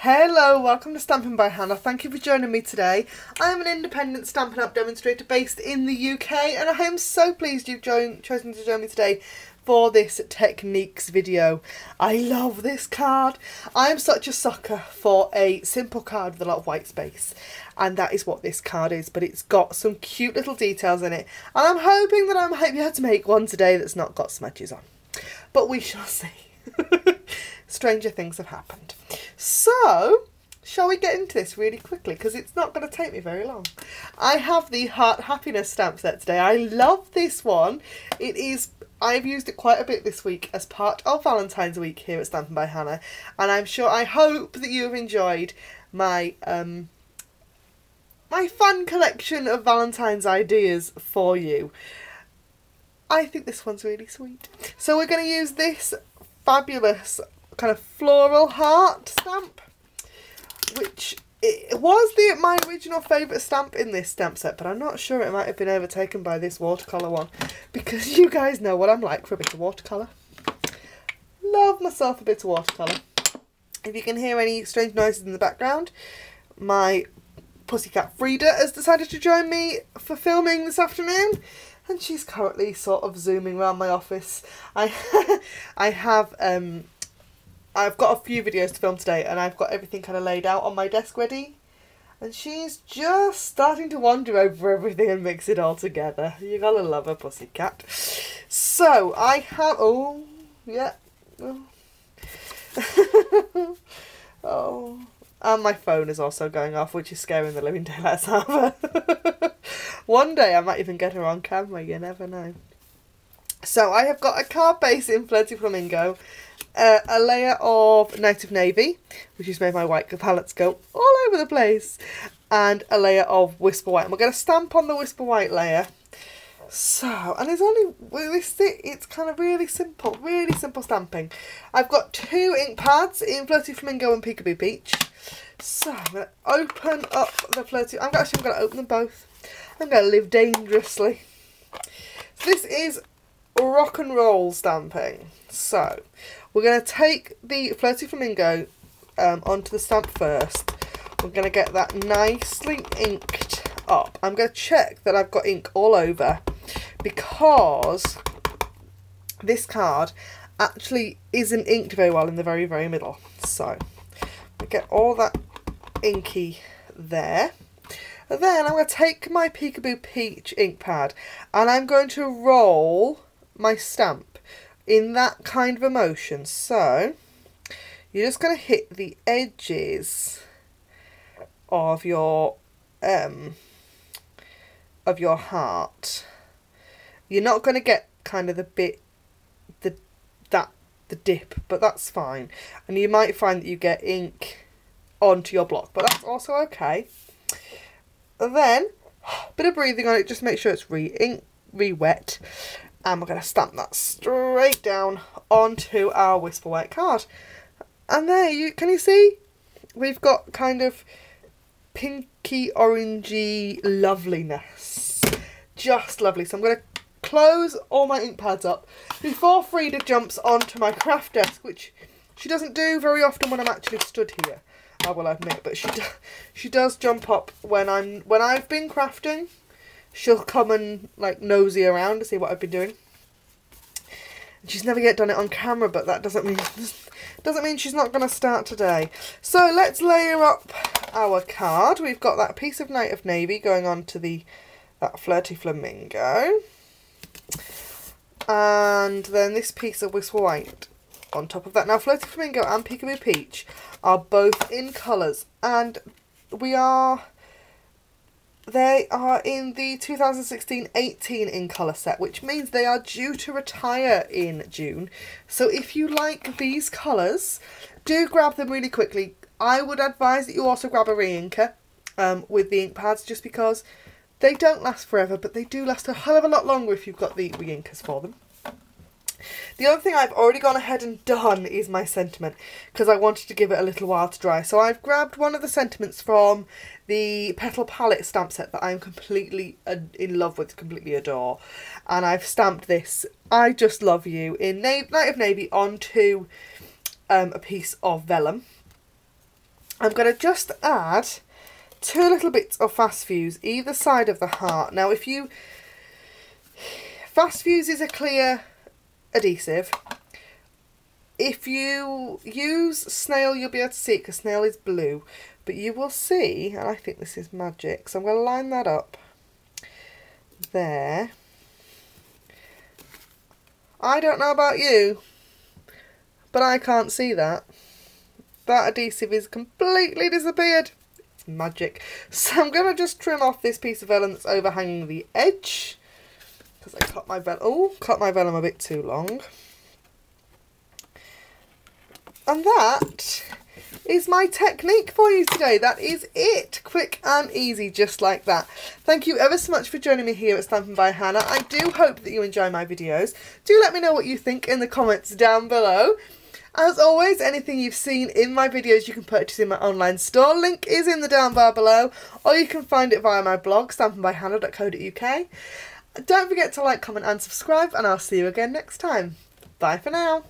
Hello, welcome to Stampin' by Hannah. Thank you for joining me today. I am an independent Stampin' Up demonstrator based in the UK, and I am so pleased you've chosen to join me today for this techniques video. I love this card. I am such a sucker for a simple card with a lot of white space, and that is what this card is, but it's got some cute little details in it, and I'm hoping that I might be able to make one today that's not got smudges on. But we shall see. Stranger things have happened. So, shall we get into this really quickly, because it's not going to take me very long. I have the Heart Happiness stamp set today. I love this one. I've used it quite a bit this week as part of Valentine's week here at Stampin' by Hannah, and I hope that you have enjoyed my my fun collection of Valentine's ideas for you. I think this one's really sweet. So we're going to use this fabulous kind of floral heart stamp, which it was my original favourite stamp in this stamp set, but I'm not sure it might have been overtaken by this watercolour one, because you guys know what I'm like for a bit of watercolour. Love myself a bit of watercolour. If you can hear any strange noises in the background, my pussycat Frida has decided to join me for filming this afternoon, and she's currently sort of zooming around my office. I've got a few videos to film today, and I've got everything kind of laid out on my desk ready, and she's just starting to wander over everything and mix it all together. You gotta love a pussycat. So I have, oh yeah, oh, and my phone is also going off, which is scaring the living daylights out of her. One day I might even get her on camera, you never know. So I have got a card base in Flirty Flamingo, a layer of Native Navy, which has made my white palettes go all over the place, and a layer of Whisper White. And we're going to stamp on the Whisper White layer. So, and it's only, it's kind of really simple stamping. I've got 2 ink pads in Flirty Flamingo and Peekaboo Peach. So I'm going to open up the Flirty, I'm going to open them both. I'm going to live dangerously. So this is rock and roll stamping. So we're going to take the Flirty Flamingo onto the stamp first. We're going to get that nicely inked up. I'm going to check that I've got ink all over, because this card actually isn't inked very well in the very, very middle. So we get all that inky there. And then I'm going to take my Peekaboo Peach ink pad, and I'm going to roll my stamp in that kind of a motion. So you're just going to hit the edges of your heart. You're not going to get kind of the dip, but that's fine. And you might find that you get ink onto your block, but that's also okay. And then a bit of breathing on it, just make sure it's re-wet. And we're going to stamp that straight down onto our Whisper White card. And there, can you see? We've got kind of pinky orangey loveliness. Just lovely. So I'm going to close all my ink pads up before Frida jumps onto my craft desk, which she doesn't do very often when I'm actually stood here, I will admit, but she does jump up when I've been crafting. She'll come and like nosy around to see what I've been doing. And she's never yet done it on camera, but that doesn't mean she's not going to start today. So let's layer up our card. We've got that piece of Native Navy going on to that Flirty Flamingo, and then this piece of Whisper White on top of that. Now Flirty Flamingo and Peekaboo Peach are both in colours, and they are in the 2016-18 in colour set, which means they are due to retire in June. So if you like these colours, do grab them really quickly. I would advise that you also grab a re-inker with the ink pads, just because they don't last forever, but they do last a hell of a lot longer if you've got the re-inkers for them. The other thing I've already gone ahead and done is my sentiment, because I wanted to give it a little while to dry. So I've grabbed one of the sentiments from the Petal Palette stamp set that I'm completely in love with, completely adore. And I've stamped this, I Just Love You, in Native Navy onto a piece of vellum. I'm going to just add 2 little bits of fast fuse either side of the heart. Now fast fuse is a clear adhesive. If you use snail, you'll be able to see it because snail is blue, but you will see, and I think this is magic, so I'm going to line that up there. I don't know about you, but I can't see that. That adhesive is completely disappeared. It's magic. So I'm going to just trim off this piece of vellum that's overhanging the edge, because I cut my vellum a bit too long. And that is my technique for you today. That is it. Quick and easy, just like that. Thank you ever so much for joining me here at Stampin' by Hannah. I do hope that you enjoy my videos. Do let me know what you think in the comments down below. As always, anything you've seen in my videos you can purchase in my online store. Link is in the down bar below, or you can find it via my blog, stampinbyhannah.co.uk. Don't forget to like, comment and subscribe, and I'll see you again next time. Bye for now.